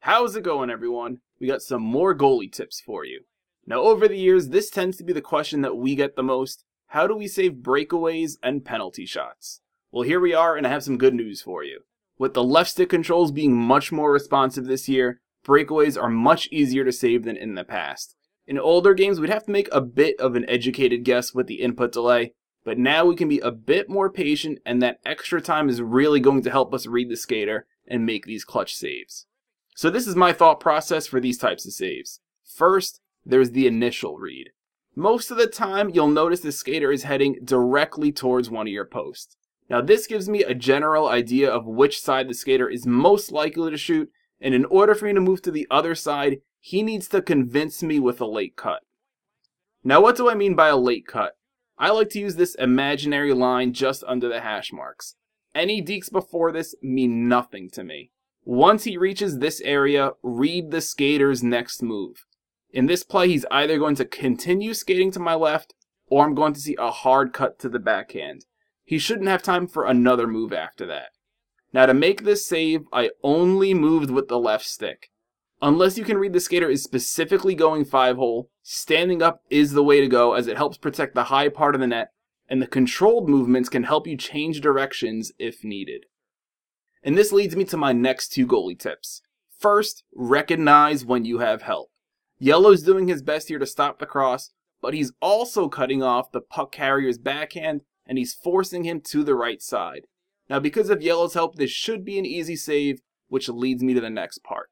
How's it going, everyone? We got some more goalie tips for you. Now, over the years, this tends to be the question that we get the most. How do we save breakaways and penalty shots? Well, here we are, and I have some good news for you. With the left stick controls being much more responsive this year, breakaways are much easier to save than in the past. In older games, we'd have to make a bit of an educated guess with the input delay, but now we can be a bit more patient, and that extra time is really going to help us read the skater and make these clutch saves. So this is my thought process for these types of saves. First, there's the initial read. Most of the time, you'll notice the skater is heading directly towards one of your posts. Now this gives me a general idea of which side the skater is most likely to shoot, and in order for me to move to the other side, he needs to convince me with a late cut. Now what do I mean by a late cut? I like to use this imaginary line just under the hash marks. Any dekes before this mean nothing to me. Once he reaches this area, read the skater's next move. In this play, he's either going to continue skating to my left, or I'm going to see a hard cut to the backhand. He shouldn't have time for another move after that. Now to make this save, I only moved with the left stick. Unless you can read the skater is specifically going 5-hole, standing up is the way to go as it helps protect the high part of the net, and the controlled movements can help you change directions if needed. And this leads me to my next two goalie tips. First, recognize when you have help. Yellow's doing his best here to stop the cross, but he's also cutting off the puck carrier's backhand, and he's forcing him to the right side. Now because of Yellow's help, this should be an easy save, which leads me to the next part.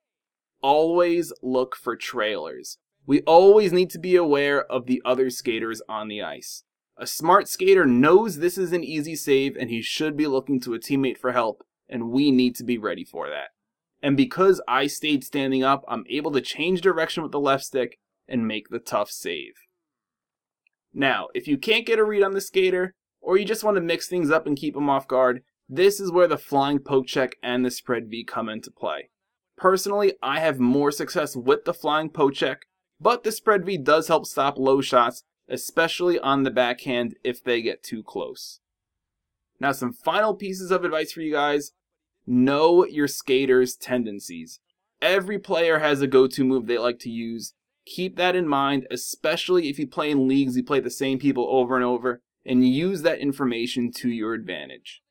Always look for trailers. We always need to be aware of the other skaters on the ice. A smart skater knows this is an easy save and he should be looking to a teammate for help, and we need to be ready for that. And because I stayed standing up, I'm able to change direction with the left stick and make the tough save. Now, if you can't get a read on the skater, or you just want to mix things up and keep him off guard, this is where the flying poke check and the spread V come into play. Personally, I have more success with the flying poke check, but the spread V does help stop low shots, especially on the backhand if they get too close. Now some final pieces of advice for you guys. Know your skater's tendencies. Every player has a go-to move they like to use. Keep that in mind, especially if you play in leagues you play the same people over and over, and use that information to your advantage.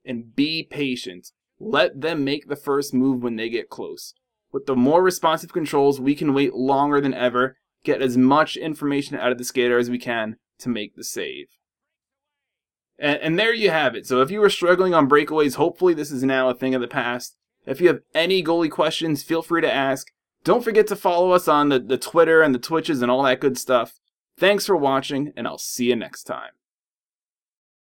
And be patient. Let them make the first move when they get close. With the more responsive controls, we can wait longer than ever, get as much information out of the skater as we can to make the save. And there you have it. So if you were struggling on breakaways, hopefully this is now a thing of the past. If you have any goalie questions, feel free to ask. Don't forget to follow us on the Twitter and the Twitches and all that good stuff. Thanks for watching, and I'll see you next time.